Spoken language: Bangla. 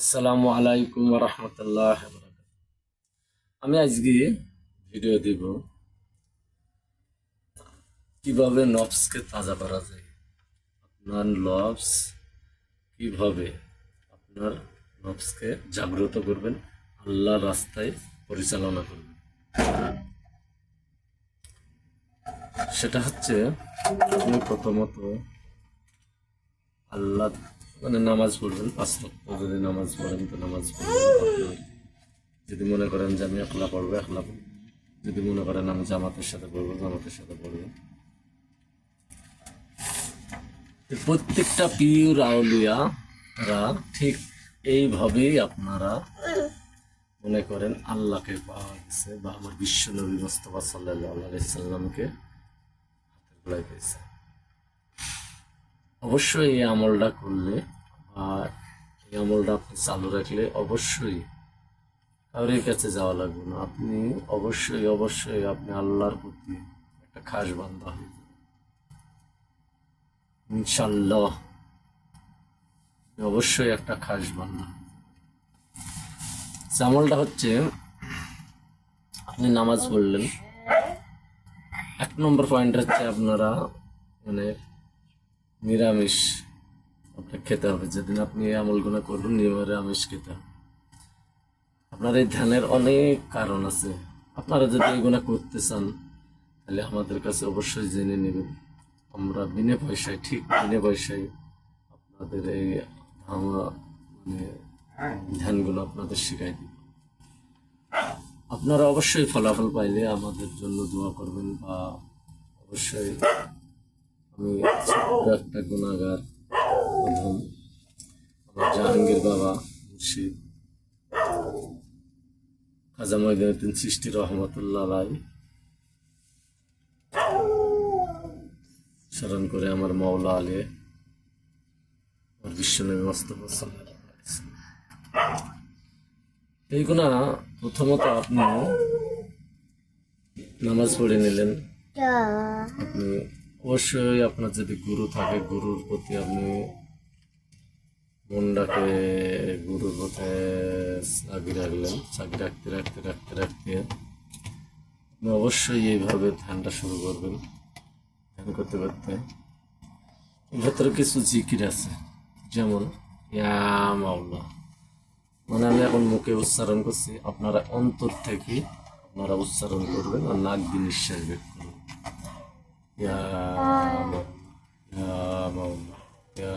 আসসালামু আলাইকুম রহমতুল্লাহ। আমি আজকে ভিডিও দিব কিভাবে নফসকে তাজা করা যায়। আপনার নফস কিভাবে আপনার নফসকে জাগ্রত করবেন, আল্লাহর রাস্তায় পরিচালনা করবেন। সেটা হচ্ছে আপনি প্রথমত আল্লাহ নামাজ পড়বেন। 5 ওয়াক্ত যদি নামাজ পড়েন তো নামাজ পড়বেন। আপনার যদি মনে করেন যে আমি একলা পড়বো একলা পড়বো, যদি মনে করেন আমি জামাতের সাথে পড়বো জামাতের সাথে পড়বো। প্রত্যেকটা পীর আউলিয়ারা ঠিক এইভাবেই আপনারা মনে করেন আল্লাহকে পাওয়া গেছে বা আমার বিশ্ব নবী মুস্তাফা সাল্লাল্লাহু আলাইহি সাল্লামকে হাতের গলায় পেয়েছে। অবশ্যই এই আমলটা করলে বা এই আমলটা আপনি চালু রাখলে অবশ্যই কারোর কাছে যাওয়া লাগবে না। আপনি অবশ্যই আপনি আল্লাহর প্রতি একটা খাস বান্দা হয়ে যাবেন ইনশাল্লাহ। অবশ্যই একটা খাস বান্দা। আমলটা হচ্ছে আপনি নামাজ পড়লেন, 1 নম্বর পয়েন্ট হচ্ছে আপনারা নিরামিষ আপনাকে খেতে হবে। যেদিন আপনি এই আমলগুলো করবেন নিরামিষ খেতে হবে। আপনার এই ধ্যানের অনেক কারণ আছে। আপনারা যদি এগুলো করতে চান তাহলে আমাদের কাছে অবশ্যই জেনে নেবেন। আমরা বিনা পয়সায় আপনাদের এই ধ্যানগুলো আপনাদের শিখাই দিব। আপনারা অবশ্যই ফলাফল পাইলে আমাদের জন্য দোয়া করবেন। বা অবশ্যই আমি একটা গুণাগার প্রথম আমার জাহাঙ্গীর বাবা মুর্শিদ খাজা মঈনুদ্দিন চিশতি রহমতুল্লাহ আলাইহি স্মরণ করে আমার মাওলা আলী আমার বিশ্বনবী মুস্তাফা সাল্লাল্লাহু আলাইহি সাল্লাম। এইগুলা প্রথমত আপনি নামাজ পড়ে নিলেন। আপনি অবশ্যই আপনার যদি গুরু থাকে গুরুর প্রতি আপনি মনটাকে গুরুর পথে চাগি রাখলেন। চাগি রাখতে আপনি অবশ্যই এইভাবে ধ্যানটা শুরু করবেন। ধ্যান করতে এর ভেতরে কিছু জিকির আছে, যেমন ইয়া মাওলা, আমি এখন মুখে উচ্চারণ করছি, আপনারা অন্তর থেকে আপনারা উচ্চারণ করবেন আর নাক দিয়ে নিঃশ্বাস বের করবেন। ইয়া মাওলা, ইয়া মাওলা, ইয়া